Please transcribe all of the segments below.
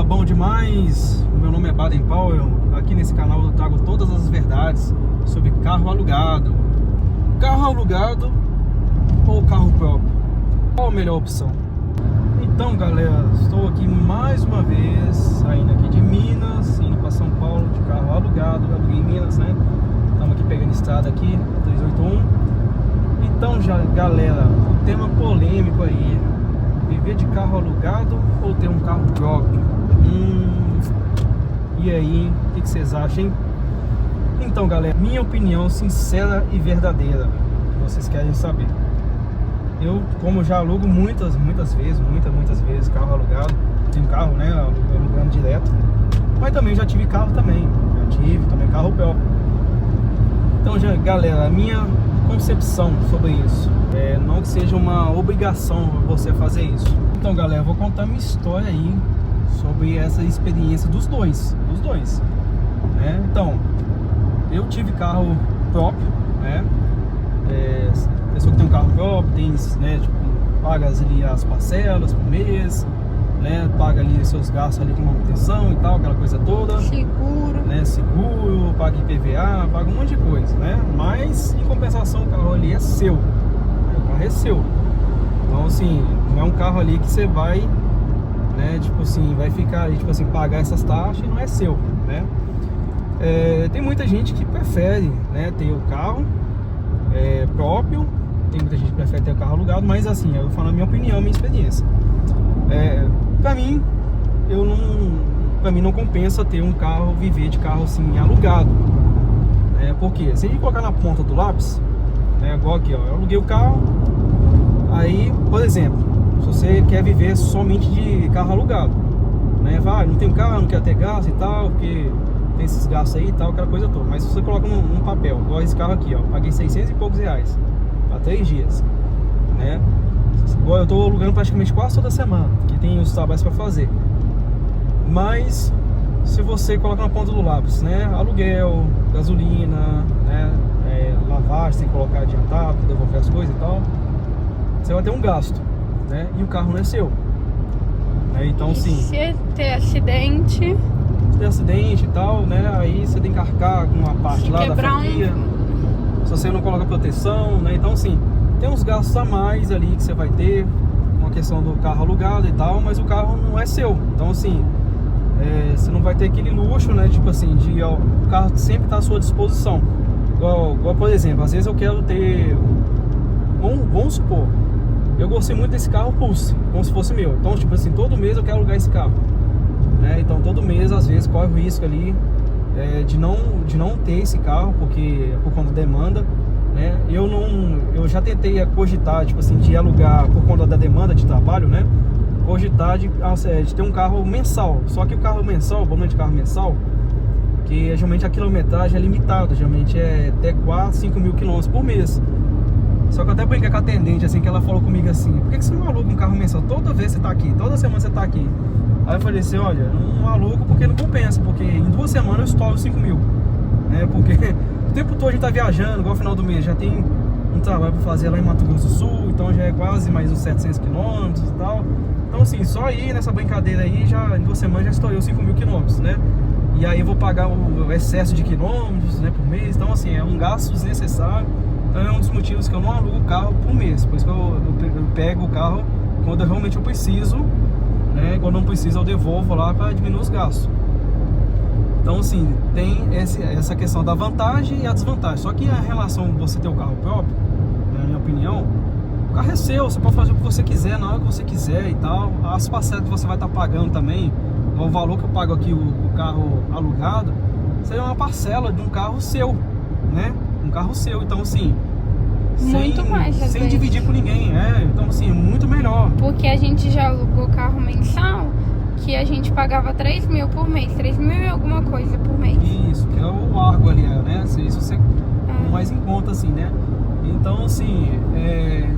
bom demais? Meu nome é Baden Powell. Aqui nesse canal eu trago todas as verdades sobre carro alugado. Carro alugado ou carro próprio? Qual a melhor opção? Então, galera, estou aqui mais uma vez, saindo aqui de Minas, indo para São Paulo de carro alugado. Eu aluguei em Minas, né? Estamos aqui pegando estrada aqui, 381. Então, já, galera, o tema polêmico aí: viver de carro alugado ou ter um carro próprio? E aí, o que vocês acham, hein? Então, galera, minha opinião sincera e verdadeira, que vocês querem saber. Eu, como já alugo muitas vezes carro alugado, tenho carro, né, alugando direto, mas também já tive carro também, carro próprio. Então, já, galera, a minha concepção sobre isso é não que seja uma obrigação você fazer isso. Então, galera, eu vou contar minha história aí sobre essa experiência dos dois, né? Então, eu tive carro próprio, né? Pessoa que tem um carro próprio, tem, né, tipo, paga ali as parcelas por mês, né? Paga ali seus gastos ali com manutenção e tal, aquela coisa toda. Seguro. Né? Seguro, paga IPVA, paga um monte de coisa, né? Mas, em compensação, o carro ali é seu. O carro é seu. Então, assim, não é um carro ali que você vai, né, tipo assim, vai ficar ali, tipo assim, pagar essas taxas e não é seu, né? Tem muita gente que prefere, né, ter o carro próprio. Tem muita gente que prefere ter o carro alugado, mas assim, eu vou falar a minha opinião, a minha experiência. Pra mim não compensa ter um carro, viver de carro assim, alugado. Porque se a gente colocar na ponta do lápis, né, igual aqui, ó, eu aluguei o carro, aí, por exemplo, se você quer viver somente de carro alugado, né, não tem um carro, não quer ter gasto e tal, porque tem esses gastos aí e tal, aquela coisa toda. Mas se você coloca num papel, igual esse carro aqui, ó, paguei 600 e poucos reais para 3 dias, né? Igual eu tô alugando praticamente quase toda semana, que tem os trabalhos para fazer. Mas se você coloca na ponta do lápis, né, aluguel, gasolina, né, lavagem, tem que colocar adiantado, devolver as coisas e tal, você vai ter um gasto, né? E o carro não é seu, né? Então, sim, se ter acidente e tal, né? Aí você tem que arcar com uma parte lá da franquia. Se você não coloca proteção, né? Então, assim, tem uns gastos a mais ali que você vai ter, uma questão do carro alugado e tal, mas o carro não é seu. Então, assim, você não vai ter aquele luxo, né? Tipo assim, o carro sempre tá à sua disposição. Igual, por exemplo, às vezes eu quero ter, vamos supor, eu gostei muito desse carro Pulse, como se fosse meu. Então, tipo assim, todo mês eu quero alugar esse carro, né? Então, todo mês, às vezes, corre o risco ali de não ter esse carro, porque por conta da demanda, né? Eu já tentei cogitar, tipo assim, de alugar por conta da demanda de trabalho, né? Cogitar de ter um carro mensal. Só que o carro mensal, o problema de carro mensal, que geralmente a quilometragem é limitada, geralmente é até 4, 5 mil quilômetros por mês. Só que eu até brinquei com a atendente, assim, que ela falou comigo assim: por que você não aluga um carro mensal? Toda vez você tá aqui, toda semana você tá aqui. Aí eu falei assim: olha, não alugo porque não compensa, porque em 2 semanas eu estouro 5 mil, né? Porque o tempo todo a gente tá viajando, igual ao final do mês, já tem um trabalho pra fazer lá em Mato Grosso do Sul, então já é quase mais uns 700 quilômetros e tal. Então, assim, só aí nessa brincadeira aí, já em 2 semanas já estourou 5 mil quilômetros, né? E aí eu vou pagar o excesso de quilômetros, né, por mês. Então, assim, é um gasto desnecessário. Então é um dos motivos que eu não alugo o carro por mês. Por isso que eu pego o carro quando realmente eu preciso, né? Quando não preciso eu devolvo lá para diminuir os gastos. Então, assim, tem essa questão da vantagem e a desvantagem. Só que a relação de você ter o carro próprio, na minha opinião, o carro é seu, você pode fazer o que você quiser, na hora que você quiser e tal. As parcelas que você vai estar pagando também, o valor que eu pago aqui, o carro alugado, seria uma parcela de um carro seu, né? Um carro seu, então, assim, muito mais, sem dividir com ninguém, então, assim, muito melhor. Porque a gente já alugou carro mensal, que a gente pagava 3 mil por mês, 3 mil e alguma coisa por mês. Isso, que é o Argo ali, né? Isso você mais em conta, assim, né? Então, assim,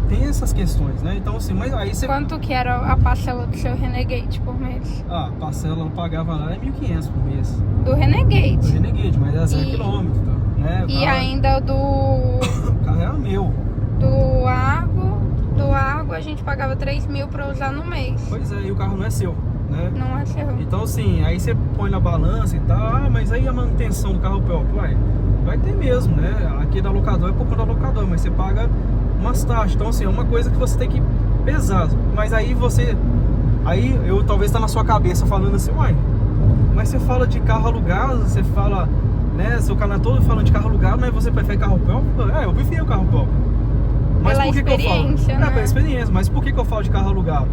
tem essas questões, né? Então, assim, mas aí você... Quanto que era a parcela do seu Renegade por mês? A parcela eu pagava lá é 1.500 por mês. Do Renegade? Do Renegade, mas era 0 quilômetros, né? E ainda do... O carro era meu. Do Argo a gente pagava 3 mil pra usar no mês. Pois é, e o carro não é seu. né? Não acerrou. Então assim, aí você põe na balança e tal, mas aí a manutenção do carro próprio, vai ter mesmo, né? Aqui da locadora é por conta da locadora, mas você paga umas taxas. Então assim, é uma coisa que você tem que pesar. Mas aí eu talvez tá na sua cabeça falando assim, mas você fala de carro alugado, você fala, né? Seu canal todo falando de carro alugado, mas você prefere carro próprio? Eu prefiro carro próprio. Mas pela por que eu falo? né? Pela experiência, mas por que eu falo de carro alugado?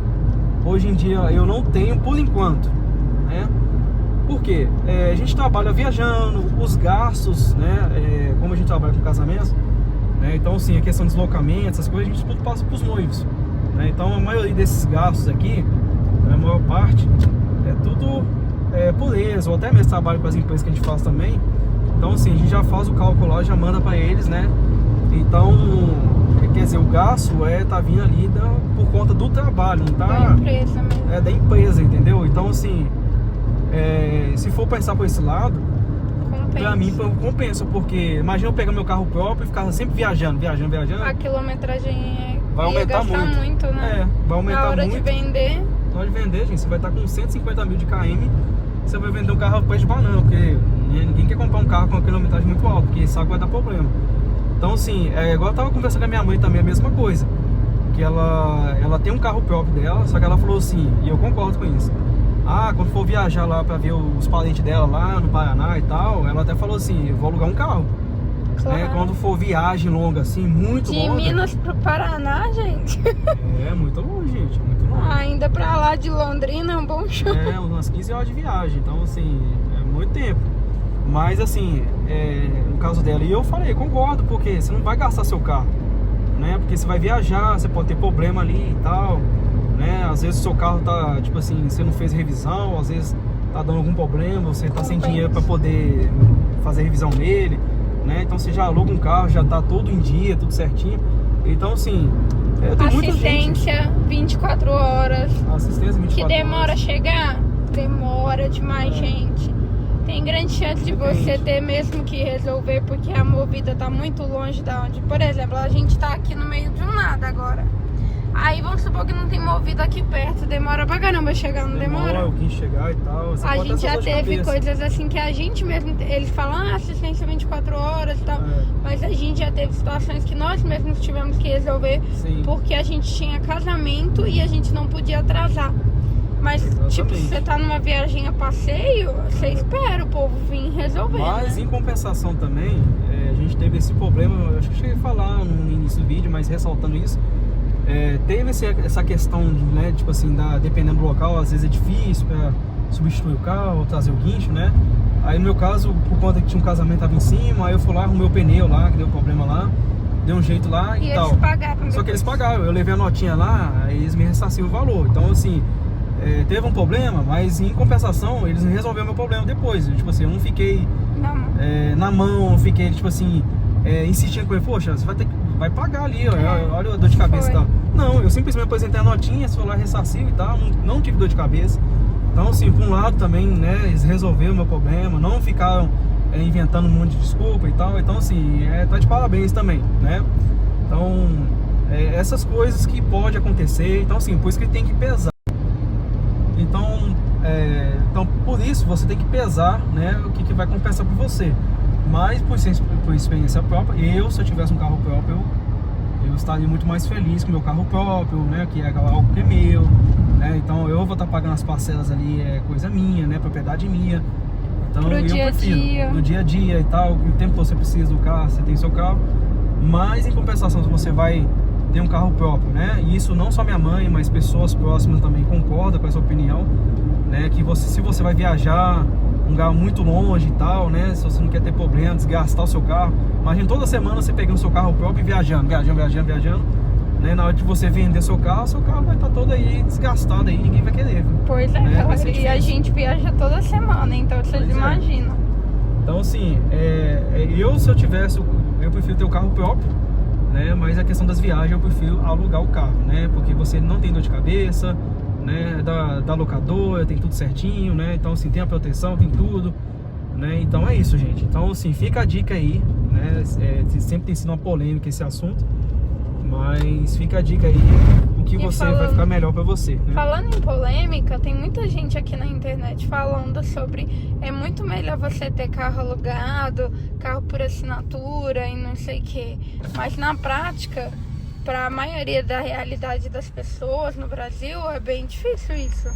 Hoje em dia eu não tenho por enquanto, né? Porque a gente trabalha viajando, os gastos, né? Como a gente trabalha com casamentos, né? Então assim, a questão de deslocamento, essas coisas, a gente tudo passa para os noivos, né? Então a maioria desses gastos aqui, a maior parte, é tudo por eles, ou até mesmo trabalho com as empresas que a gente faz também. Então assim, a gente já faz o cálculo lá, já manda para eles, né? Então, quer dizer, o gasto tá vindo ali por conta do trabalho, não tá? Da empresa mesmo. Da empresa, entendeu? Então assim, se for pensar por esse lado, pra mim compensa, porque imagina eu pegar meu carro próprio e ficar sempre viajando. A quilometragem vai aumentar muito, né? Vai aumentar na hora muito. Na hora de vender, gente, você vai estar com 150 mil de km, você vai vender um carro a pé de banana, porque ninguém quer comprar um carro com uma quilometragem muito alta, porque sabe que vai dar problema. Então assim, igual eu tava conversando com a minha mãe também, a mesma coisa, que ela tem um carro próprio dela, só que ela falou assim, e eu concordo com isso, quando for viajar lá pra ver os parentes dela lá no Paraná e tal, ela até falou assim, eu vou alugar um carro. Claro. Né? Quando for viagem longa assim, muito longa. De Minas pro Paraná, gente. Muito longe, gente, muito longe. Ainda pra lá de Londrina é um bom show. Umas 15 horas de viagem, então assim, é muito tempo. Mas assim, no caso dela, e eu falei, concordo, porque você não vai gastar seu carro, né? Porque você vai viajar, você pode ter problema ali e tal, né? Às vezes o seu carro tá, tipo assim, você não fez revisão, às vezes tá dando algum problema, você tá sem dinheiro para poder fazer revisão nele, né? Então você já aluga um carro, já tá todo em dia, tudo certinho. Então assim, tem muita gente. Assistência 24 horas. Assistência 24 que demora horas. a chegar? Demora demais, gente. Tem grande chance de você ter mesmo que resolver, porque a movida tá muito longe da onde. Por exemplo, a gente tá aqui no meio de um nada agora. Aí vamos supor que não tem movida aqui perto. Demora pra caramba chegar, não demora? Demora o que chegar e tal. A gente já teve coisas assim que a gente mesmo, eles falam assistência 24 horas e tal, mas a gente já teve situações que nós mesmos tivemos que resolver. Sim. Porque a gente tinha casamento e a gente não podia atrasar. Mas, tipo, se você tá numa viagem a passeio, você espera o povo vir resolver. Mas, né? Em compensação também, a gente teve esse problema, eu acho que eu cheguei a falar no início do vídeo, mas ressaltando isso, teve essa questão, né, tipo assim, dependendo do local, às vezes é difícil pra substituir o carro, ou trazer o guincho, né? Aí no meu caso, por conta que tinha um casamento tava em cima, aí eu fui lá, arrumei o pneu lá, que deu problema lá, deu um jeito lá e tal. Eles pagaram. Só que eles pagaram, eu levei a notinha lá, aí eles me ressarciram o valor. Então assim, teve um problema, mas em compensação eles resolveram meu problema depois. Tipo assim, eu não fiquei na mão, fiquei tipo assim, insistindo com ele, poxa, você vai pagar ali, olha a dor de cabeça e tal. Não, eu simplesmente apresentei a notinha, foi lá ressarciu e tal, não tive dor de cabeça. Então assim, por um lado também, né, eles resolveram o meu problema, não ficaram inventando um monte de desculpa e tal. Então assim, tá de parabéns também, né? Então, essas coisas que pode acontecer, então assim, por isso que tem que pesar. Então por isso você tem que pesar, né, o que vai compensar por você. Mas por experiência própria, se eu tivesse um carro próprio, eu estaria muito mais feliz com o meu carro próprio, né, que é algo que é meu, né? Então eu vou estar pagando as parcelas ali, coisa minha, né, propriedade minha. Então no dia a dia e tal, o tempo que você precisa do carro, você tem seu carro. Mas em compensação, se você vai ter um carro próprio, né? E isso não só minha mãe, mas pessoas próximas também concordam com essa opinião, né? Que se você vai viajar um lugar muito longe e tal, né? Se você não quer ter problema, desgastar o seu carro, imagina toda semana você pegando o seu carro próprio e viajando, né? Na hora de você vender seu carro vai estar todo aí desgastado aí, ninguém vai querer. Pois é, né? E a gente viaja toda semana, então vocês imaginam. Então assim, se eu tivesse, eu prefiro ter o carro próprio, né? Mas a questão das viagens eu prefiro alugar o carro, né? Porque você não tem dor de cabeça, né? Da locadora, tem tudo certinho, né? Então assim, tem a proteção, tem tudo, né? Então é isso, gente. Então assim, fica a dica aí, né? Sempre tem sido uma polêmica esse assunto, Mas fica a dica aí, o que você vai ficar melhor pra você, né? Falando em polêmica, tem muita gente aqui na internet falando sobre é muito melhor você ter carro alugado, carro por assinatura e não sei o que. Mas na prática, para a maioria da realidade das pessoas no Brasil, é bem difícil isso.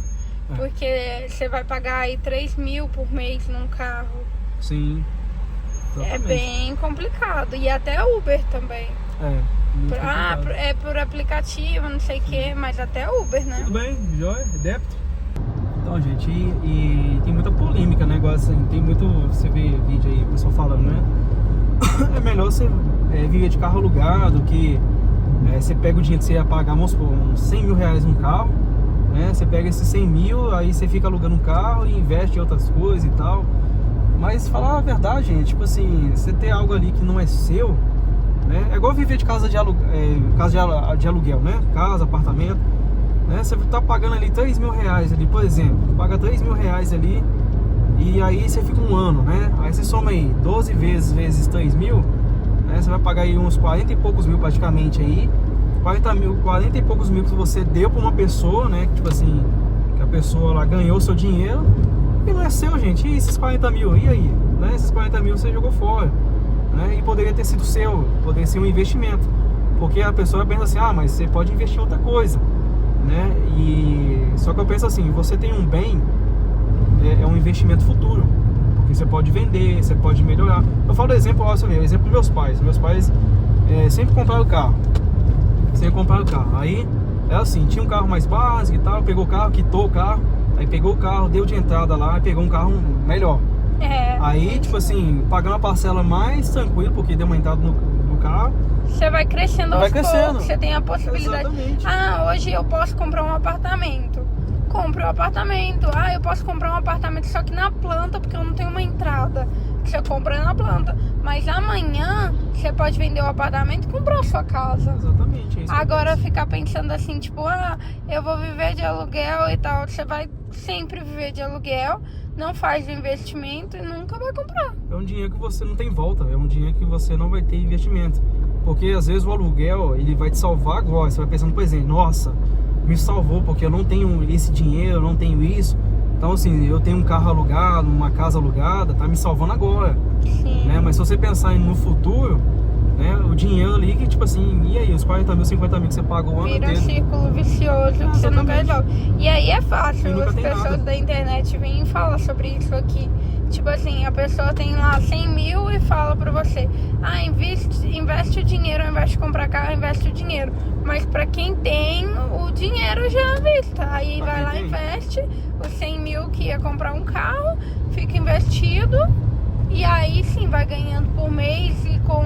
Porque você vai pagar aí 3 mil por mês num carro. Sim. Exatamente. É bem complicado. E até Uber também. É por aplicativo, não sei o que, mas até Uber, né? Tudo bem, joia, débito. Então, gente, e tem muita polêmica, né? Igual assim, tem muito, você vê vídeo aí, o pessoal falando, né? É melhor você viver de carro alugado, que você pega o dinheiro que você ia pagar, vamos supor, uns 100 mil reais num carro, né? Você pega esses 100 mil, aí você fica alugando um carro e investe em outras coisas e tal. Mas falar a verdade, gente, tipo assim, você ter algo ali que não é seu, né? É igual viver de casa de aluguel, né? Casa, apartamento, né? Você tá pagando ali 3 mil reais ali, por exemplo, paga 3 mil reais ali e aí você fica um ano, né? Aí você soma aí 12 vezes 3 mil, né? Você vai pagar aí uns 40 e poucos mil praticamente aí, 40 e poucos mil que você deu pra uma pessoa, né? Tipo assim, que a pessoa lá ganhou seu dinheiro e não é seu, gente. E esses 40 mil, e aí? Né? Esses 40 mil você jogou fora, né? E poderia ter sido seu, poderia ser um investimento, porque a pessoa pensa assim, ah, mas você pode investir em outra coisa, né? E só que eu penso assim, você tem um bem, é um investimento futuro, porque você pode vender, você pode melhorar. Eu falo do exemplo, ó, exemplo dos meus pais sempre compraram carro, aí é assim, tinha um carro mais básico e tal, pegou o carro, quitou o carro, aí pegou o carro, deu de entrada lá e pegou um carro melhor. Aí, tipo assim, pagando a parcela mais tranquilo, porque deu uma entrada no carro. Você vai crescendo aos poucos, você tem a possibilidade. Exatamente. Ah, hoje eu posso comprar um apartamento. Compre um apartamento. Ah, eu posso comprar um apartamento só que na planta, porque eu não tenho uma entrada. Você compra na planta. Mas amanhã você pode vender o apartamento e comprar a sua casa. Exatamente. Agora ficar pensando assim, tipo, ah, eu vou viver de aluguel e tal. Você vai sempre viver de aluguel, não faz investimento e nunca vai comprar. É um dinheiro que você não tem volta, é um dinheiro que você não vai ter investimento. Porque às vezes o aluguel, ele vai te salvar agora. Você vai pensando, por exemplo, nossa, me salvou porque eu não tenho esse dinheiro, eu não tenho isso. Então assim, eu tenho um carro alugado, uma casa alugada, tá me salvando agora. Sim. Né? Mas se você pensar no futuro, né, o dinheiro ali que tipo assim, e aí, os 40 mil, 50 mil que você pagou o ano vira inteiro. Um círculo vicioso que você nunca resolve. E aí é fácil, as pessoas nada da internet vêm falar sobre isso aqui. Tipo assim, a pessoa tem lá 100 mil e fala pra você, ah, investe o dinheiro, ao invés de comprar carro, investe o dinheiro. Mas pra quem tem, o dinheiro já é à vista. Aí vai lá e investe os 100 mil que ia comprar um carro, fica investido e aí sim vai ganhando por mês e com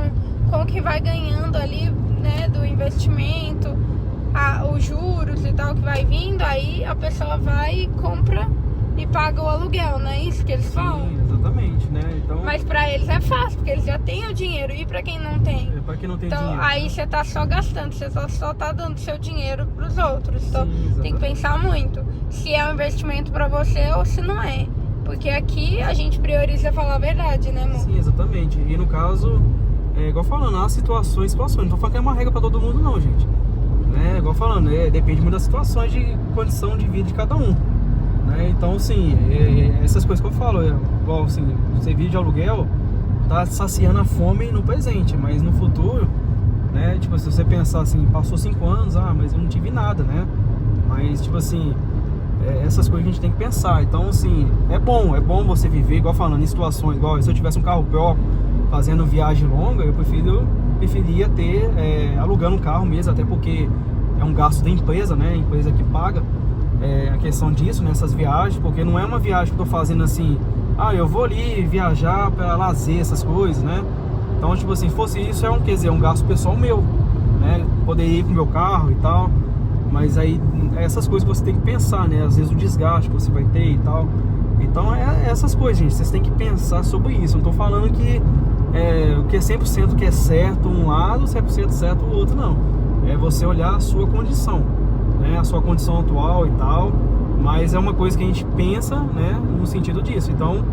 o que vai ganhando ali, né, do investimento, os juros e tal que vai vindo, aí a pessoa vai e compra e paga o aluguel, não é isso que eles falam? Sim, exatamente, né? Então, mas pra eles é fácil, porque eles já têm o dinheiro. E pra quem não tem? Pra quem não tem então, dinheiro. Aí você tá só gastando, você só tá dando seu dinheiro pros outros. Então Sim, tem que pensar muito se é um investimento pra você ou se não é. Porque aqui a gente prioriza falar a verdade, né, amor? Sim, exatamente. E no caso, igual falando, há situações. Não tô falando que é uma regra pra todo mundo não, gente. Né? Igual falando, depende muito das situações de condição de vida de cada um. Então, assim, essas coisas que eu falo, igual assim, você vive de aluguel, tá saciando a fome no presente, mas no futuro, né, tipo, se você pensar assim, passou 5 anos, mas eu não tive nada, né, mas, tipo assim, essas coisas a gente tem que pensar. Então, assim, é bom você viver, igual falando, em situações, igual se eu tivesse um carro próprio, fazendo viagem longa, eu preferia ter, alugando um carro mesmo, até porque é um gasto da empresa, né, a empresa que paga. A questão disso, nessas viagens, porque não é uma viagem que eu tô fazendo assim, eu vou ali viajar para lazer, essas coisas, né? Então, tipo assim, fosse isso, um gasto pessoal meu, né? Poder ir com o meu carro e tal, mas aí, essas coisas que você tem que pensar, né? Às vezes o desgaste que você vai ter e tal. Então, essas coisas, gente, vocês têm que pensar sobre isso. Não tô falando que o que é 100% que é certo um lado, 100% certo o outro, não. É você olhar a sua condição, né, a sua condição atual e tal, mas é uma coisa que a gente pensa, né, no sentido disso. Então,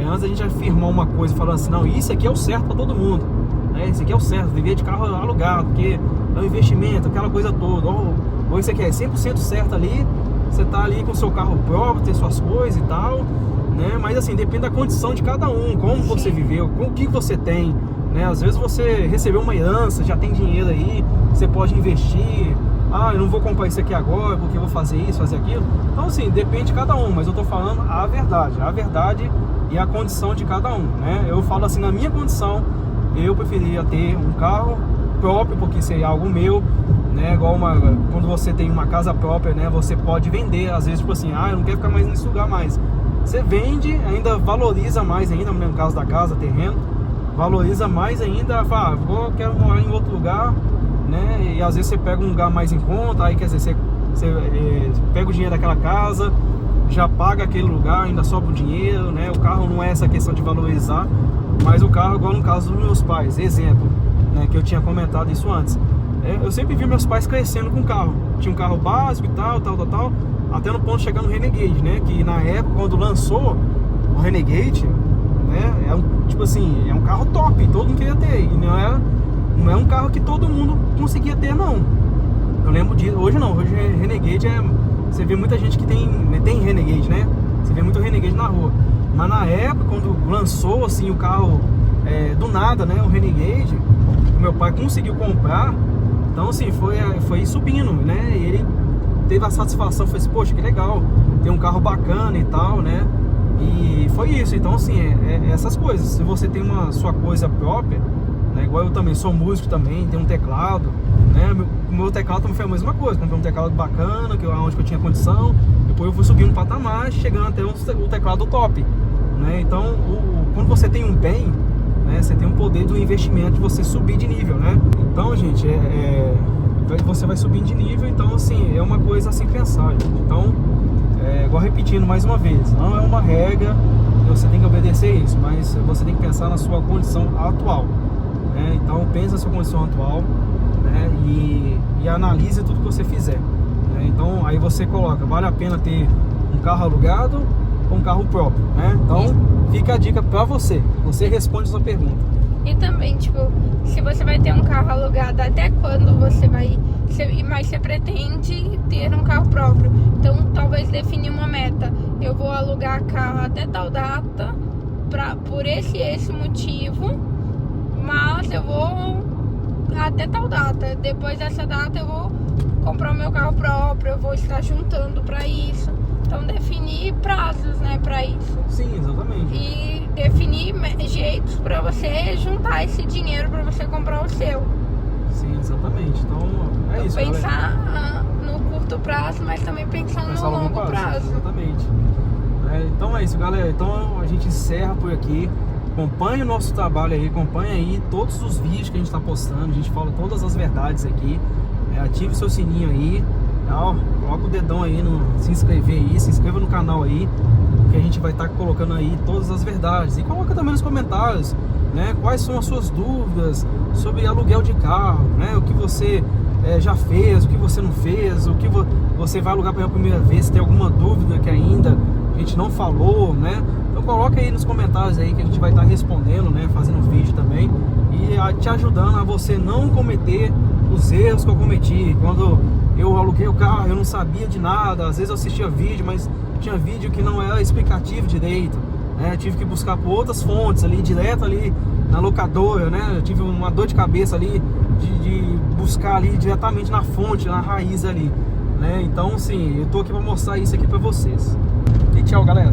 antes da gente afirmar uma coisa falando assim, não, isso aqui é o certo para todo mundo, né, isso aqui é o certo, viver de carro alugado, porque é um investimento, aquela coisa toda. Ou você quer 100% certo ali, você tá ali com o seu carro próprio, tem suas coisas e tal, né? Mas assim, depende da condição de cada um, como você viveu, com o que você tem, né? Às vezes você recebeu uma herança, já tem dinheiro aí, você pode investir. Ah, eu não vou comprar isso aqui agora porque eu vou fazer isso, fazer aquilo. Então assim, depende de cada um, mas eu tô falando a verdade e a condição de cada um, né? Eu falo assim, na minha condição, eu preferia ter um carro próprio, porque seria algo meu, né? Igual quando você tem uma casa própria, né? Você pode vender, às vezes, tipo assim, ah, eu não quero ficar mais nesse lugar mais. Você vende, ainda valoriza mais ainda, no caso da casa, terreno, valoriza mais ainda, fala, eu quero morar em outro lugar, né? E às vezes você pega um lugar mais em conta, aí quer dizer, você pega o dinheiro daquela casa, já paga aquele lugar, ainda sobra o dinheiro, né? O carro não é essa questão de valorizar, mas o carro, igual no caso dos meus pais, exemplo, né? Que eu tinha comentado isso antes. Eu sempre vi meus pais crescendo com o carro. Tinha um carro básico e tal, até no ponto de chegar no Renegade, né? Que na época, quando lançou o Renegade, né? Tipo assim, é um carro top, todo mundo queria ter. E não é um carro que todo mundo conseguia ter, não. Eu lembro disso. Hoje não, hoje Renegade você vê muita gente que tem Renegade, né? Você vê muito Renegade na rua. Mas na época, quando lançou assim o carro do nada, né? O Renegade, o meu pai conseguiu comprar. Então assim, foi subindo, né? E ele teve a satisfação, foi assim, poxa, que legal, tem um carro bacana e tal, né? E foi isso. Então assim, essas coisas. Se você tem uma sua coisa própria, né? Igual eu também sou músico também, tenho um teclado, né? O meu teclado também foi a mesma coisa. Comprei um teclado bacana, onde eu tinha condição. Depois eu fui subindo um patamar, chegando até o teclado top, né? Então, quando você tem um bem, né? Você tem um poder do investimento de você subir de nível, né? Então, gente, você vai subindo de nível. Então, assim, é uma coisa a se pensar, gente. Então, igual repetindo mais uma vez, não é uma regra, você tem que obedecer isso, mas você tem que pensar na sua condição atual, né? Então, pense na sua condição atual, né? E analise tudo que você fizer, né? Então, aí você coloca, vale a pena ter um carro alugado ou um carro próprio, né? Então, fica a dica pra você. Você responde essa pergunta. E também, tipo, se você vai ter um carro alugado, até quando você vai... Mas você pretende ter um carro próprio. Então, talvez definir uma meta. Eu vou alugar carro até tal data, por esse motivo, mas eu vou até tal data. Depois dessa data eu vou comprar o meu carro próprio, eu vou estar juntando pra isso. Então, definir prazos, né, pra isso. Sim, exatamente. E definir jeitos pra você juntar esse dinheiro pra você comprar o seu. Sim, exatamente. Então, é isso, pensar no curto prazo, mas também pensar no longo prazo. Exatamente. Então é isso, galera. Então a gente encerra por aqui. Acompanhe o nosso trabalho aí, acompanhe aí todos os vídeos que a gente está postando. A gente fala todas as verdades aqui. Ative o seu sininho aí. Coloca o dedão aí se inscrever aí, se inscreva no canal aí, que a gente vai estar colocando aí todas as verdades. E coloca também nos comentários, né, quais são as suas dúvidas sobre aluguel de carro, né, o que você já fez, o que você não fez, o que você vai alugar pela primeira vez, se tem alguma dúvida que ainda a gente não falou, né? Então coloca aí nos comentários aí que a gente vai estar respondendo, né, fazendo vídeo também e te ajudando a você não cometer os erros que eu cometi. Quando eu aluguei o carro, eu não sabia de nada, às vezes eu assistia vídeo, mas tinha vídeo que não era explicativo direito, né? Tive que buscar por outras fontes ali, direto ali na locadora, né? Eu tive uma dor de cabeça ali de buscar ali diretamente na fonte, na raiz ali, né? Então, sim, eu tô aqui para mostrar isso aqui para vocês. E tchau, galera.